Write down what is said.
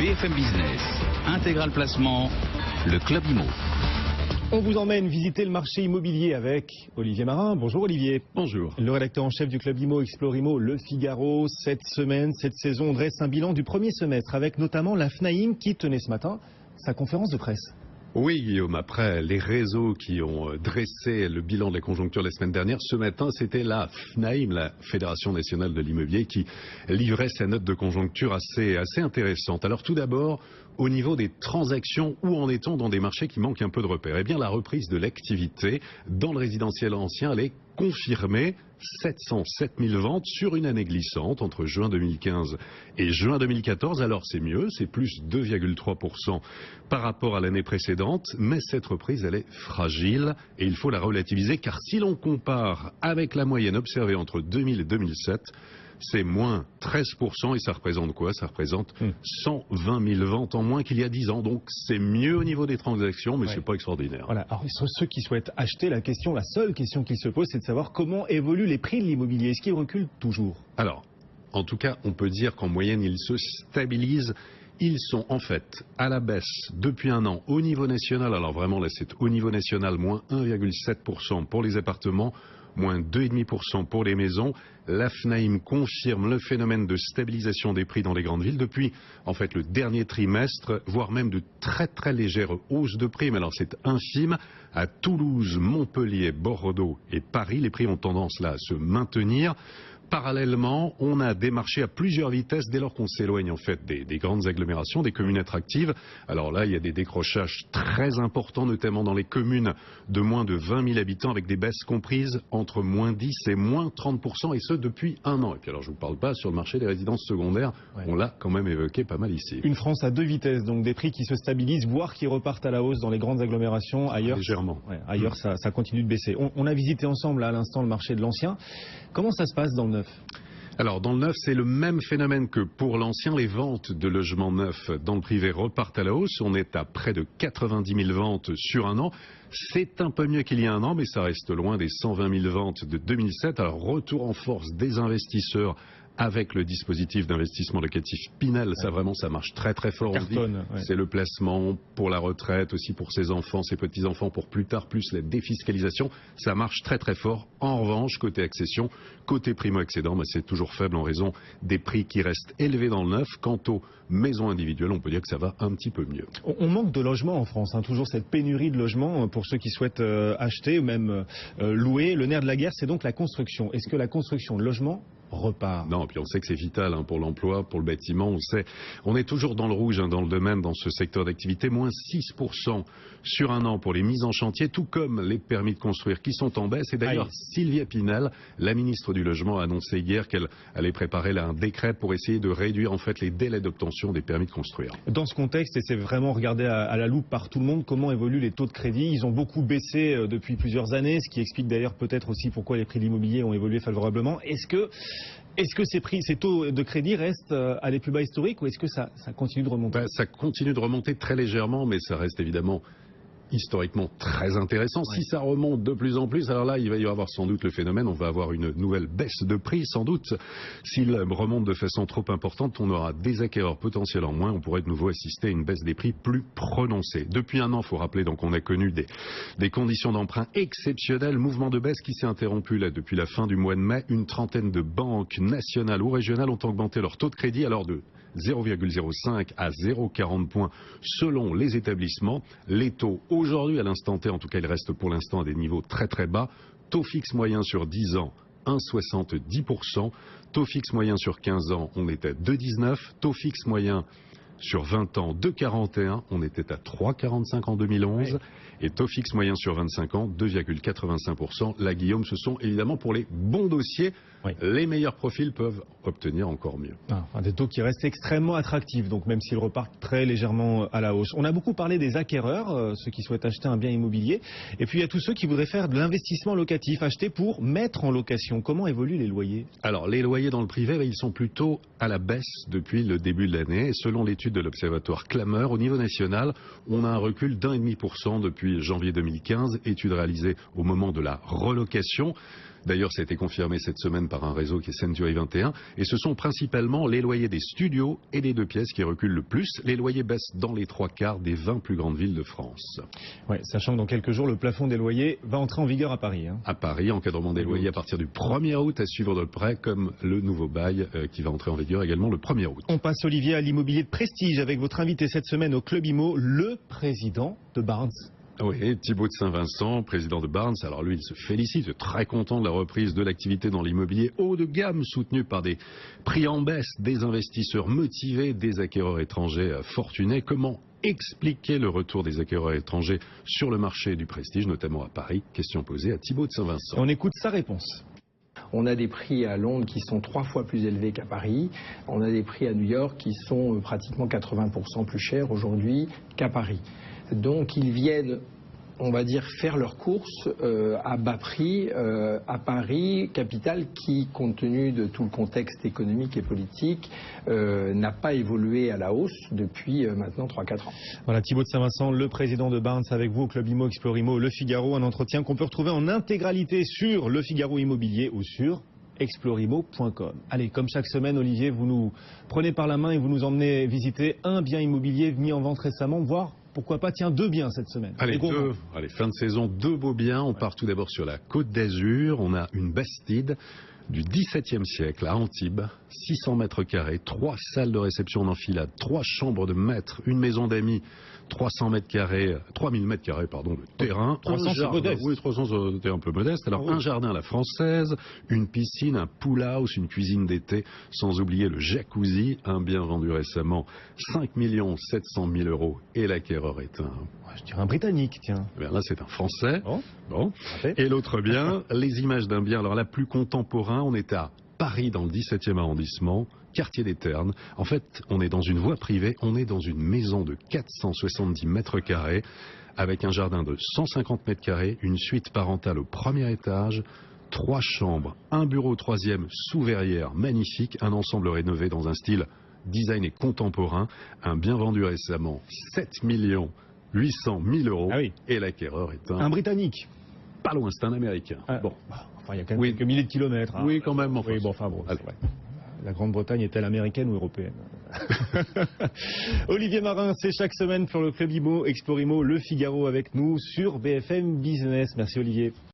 BFM Business, Intégral Placement, le Club Immo. On vous emmène visiter le marché immobilier avec Olivier Marin. Bonjour Olivier. Bonjour. Le rédacteur en chef du Club Immo, Explore Immo, Le Figaro. Cette saison, on dresse un bilan du premier semestre avec notamment la FNAIM qui tenait ce matin sa conférence de presse. Oui Guillaume, après les réseaux qui ont dressé le bilan de la conjoncture la semaine dernière, ce matin c'était la FNAIM, la Fédération Nationale de l'Immobilier, qui livrait sa note de conjoncture assez intéressante. Alors tout d'abord, au niveau des transactions, où en est-on dans des marchés qui manquent un peu de repères? Eh bien la reprise de l'activité dans le résidentiel ancien, elle est confirmée. 707 000 ventes sur une année glissante entre juin 2015 et juin 2014. Alors c'est mieux, c'est plus 2,3% par rapport à l'année précédente, mais cette reprise elle est fragile et il faut la relativiser car si l'on compare avec la moyenne observée entre 2000 et 2007, c'est moins 13% et ça représente quoi? Ça représente 120 000 ventes en moins qu'il y a 10 ans. Donc c'est mieux au niveau des transactions, mais c'est pas extraordinaire. Voilà. Alors ceux qui souhaitent acheter, la seule question qui se pose, c'est de savoir comment évoluent les prix de l'immobilier. Est-ce qu'ils reculent toujours? Alors, en tout cas, on peut dire qu'en moyenne, ils se stabilisent. Ils sont en fait à la baisse depuis un an au niveau national. Alors vraiment, là, c'est au niveau national, moins 1,7% pour les appartements, moins 2,5% pour les maisons. La FNAIM confirme le phénomène de stabilisation des prix dans les grandes villes depuis en fait le dernier trimestre, voire même de très légères hausses de prix. Mais alors c'est infime. À Toulouse, Montpellier, Bordeaux et Paris, les prix ont tendance là à se maintenir. Parallèlement, on a des marchés à plusieurs vitesses dès lors qu'on s'éloigne en fait des grandes agglomérations, des communes attractives. Alors là, il y a des décrochages très importants, notamment dans les communes de moins de 20 000 habitants, avec des baisses comprises entre moins 10 et moins 30%, et ce depuis un an. Et puis alors, je ne vous parle pas sur le marché des résidences secondaires, on l'a quand même évoqué pas mal ici. Une France à deux vitesses, donc des prix qui se stabilisent, voire qui repartent à la hausse dans les grandes agglomérations. Ailleurs, légèrement. Ailleurs, ça continue de baisser. On a visité ensemble à l'instant le marché de l'ancien. Comment ça se passe dans le neuf? Alors dans le neuf, c'est le même phénomène que pour l'ancien. Les ventes de logements neufs dans le privé repartent à la hausse. On est à près de 90 000 ventes sur un an. C'est un peu mieux qu'il y a un an, mais ça reste loin des 120 000 ventes de 2007. Alors retour en force des investisseurs avec le dispositif d'investissement locatif Pinel. Ça vraiment, ça marche très fort. C'est le placement pour la retraite, aussi pour ses enfants, ses petits-enfants, pour plus tard, plus la défiscalisation. Ça marche très fort. En revanche, côté accession, côté primo-accédant, c'est toujours faible en raison des prix qui restent élevés dans le neuf. Quant aux maisons individuelles, on peut dire que ça va un petit peu mieux. On manque de logements en France, toujours cette pénurie de logements pour ceux qui souhaitent acheter ou même louer. Le nerf de la guerre, c'est donc la construction. Est-ce que la construction de logements repart? Non, puis on sait que c'est vital pour l'emploi, pour le bâtiment. On sait, on est toujours dans le rouge dans le domaine, dans ce secteur d'activité, moins 6% sur un an pour les mises en chantier, tout comme les permis de construire qui sont en baisse. Et d'ailleurs, Sylvia Pinel, la ministre du Logement, a annoncé hier qu'elle allait préparer un décret pour essayer de réduire en fait les délais d'obtention des permis de construire. Dans ce contexte, et c'est vraiment regardé à la loupe par tout le monde, comment évoluent les taux de crédit? Ils ont beaucoup baissé depuis plusieurs années, ce qui explique d'ailleurs peut-être aussi pourquoi les prix de l'immobilier ont évolué favorablement. Est-ce que ces taux de crédit restent à des plus bas historiques ou est-ce que ça continue de remonter? Ça continue de remonter très légèrement, mais ça reste évidemment historiquement très intéressant. Si ça remonte de plus en plus, alors là, il va y avoir sans doute le phénomène, on va avoir une nouvelle baisse de prix, sans doute. S'il remonte de façon trop importante, on aura des acquéreurs potentiels en moins, on pourrait de nouveau assister à une baisse des prix plus prononcée. Depuis un an, il faut rappeler, donc on a connu des conditions d'emprunt exceptionnelles, mouvement de baisse qui s'est interrompu là depuis la fin du mois de mai. Une trentaine de banques nationales ou régionales ont augmenté leur taux de crédit, alors de 0,05 à 0,40 points selon les établissements. Les taux aujourd'hui, à l'instant T, en tout cas, ils restent pour l'instant à des niveaux très bas. Taux fixe moyen sur 10 ans, 1,70%. Taux fixe moyen sur 15 ans, on était à 2,19. Taux fixe moyen sur 20 ans, 2,41. On était à 3,45 en 2011. Et taux fixe moyen sur 25 ans, 2,85%. Là, Guillaume, ce sont évidemment pour les bons dossiers. Les meilleurs profils peuvent obtenir encore mieux. Des taux qui restent extrêmement attractifs, donc même s'ils repartent très légèrement à la hausse. On a beaucoup parlé des acquéreurs, ceux qui souhaitent acheter un bien immobilier. Et puis il y a tous ceux qui voudraient faire de l'investissement locatif, acheter pour mettre en location. Comment évoluent les loyers? Alors les loyers dans le privé, ils sont plutôt à la baisse depuis le début de l'année. Et selon l'étude de l'Observatoire Clameur, au niveau national, on a un recul d'1,5% depuis janvier 2015, étude réalisée au moment de la relocation. D'ailleurs, ça a été confirmé cette semaine par un réseau qui est Century 21. Et ce sont principalement les loyers des studios et des 2 pièces qui reculent le plus. Les loyers baissent dans les 3/4 des 20 plus grandes villes de France. Ouais, sachant que dans quelques jours, le plafond des loyers va entrer en vigueur à Paris. À Paris, encadrement des loyers à partir du 1er août, à suivre de près, comme le nouveau bail qui va entrer en vigueur également le 1er août. On passe, Olivier, à l'immobilier de prestige avec votre invité cette semaine au Club Imo, le président de Barnes. Oui, Thibaut de Saint-Vincent, président de Barnes. Alors lui, il se félicite, très content de la reprise de l'activité dans l'immobilier haut de gamme, soutenu par des prix en baisse, des investisseurs motivés, des acquéreurs étrangers fortunés. Comment expliquer le retour des acquéreurs étrangers sur le marché du prestige, notamment à Paris? Question posée à Thibaut de Saint-Vincent. On écoute sa réponse. On a des prix à Londres qui sont 3 fois plus élevés qu'à Paris. On a des prix à New York qui sont pratiquement 80% plus chers aujourd'hui qu'à Paris. Donc ils viennent, on va dire, faire leurs courses à bas prix à Paris, capitale qui, compte tenu de tout le contexte économique et politique, n'a pas évolué à la hausse depuis maintenant 3-4 ans. Voilà, Thibaut de Saint-Vincent, le président de Barnes, avec vous au Club Imo, Explore Imo, Le Figaro, un entretien qu'on peut retrouver en intégralité sur Le Figaro Immobilier ou sur explorimo.com. Allez, comme chaque semaine, Olivier, vous nous prenez par la main et vous nous emmenez visiter un bien immobilier mis en vente récemment, voire pourquoi pas, tiens, 2 biens cette semaine. Allez, fin de saison, 2 beaux biens. On part tout d'abord sur la Côte d'Azur. On a une Bastide du XVIIe siècle à Antibes, 600 mètres carrés, 3 salles de réception en enfilade, 3 chambres de maître, une maison d'amis, 300 mètres carrés, 3000 mètres carrés, pardon, de terrain. 300, c'est modeste. Oui, 300, c'était un peu modeste. Alors, un jardin à la française, une piscine, un pool house, une cuisine d'été, sans oublier le jacuzzi, un bien vendu récemment, 5 700 000 € et l'acquéreur est je dirais un Britannique, tiens. Eh bien là, c'est un Français. Bon. Et l'autre bien, les images d'un bien, alors là, plus contemporain, on est à Paris, dans le 17e arrondissement, quartier des Ternes. En fait, on est dans une voie privée, on est dans une maison de 470 mètres carrés, avec un jardin de 150 mètres carrés, une suite parentale au premier étage, 3 chambres, un bureau au 3e sous verrière, magnifique, un ensemble rénové dans un style design et contemporain, un bien vendu récemment, 7 800 000 €. Ah oui. Et l'acquéreur est un Britannique. Pas loin, c'est un Américain. Enfin, il y a quand même quelques milliers de kilomètres. Oui, quand même. Oui, bon, c'est vrai. La Grande-Bretagne est-elle américaine ou européenne? Olivier Marin, c'est chaque semaine sur le Club Imo, Explore Imo, Le Figaro avec nous sur BFM Business. Merci Olivier.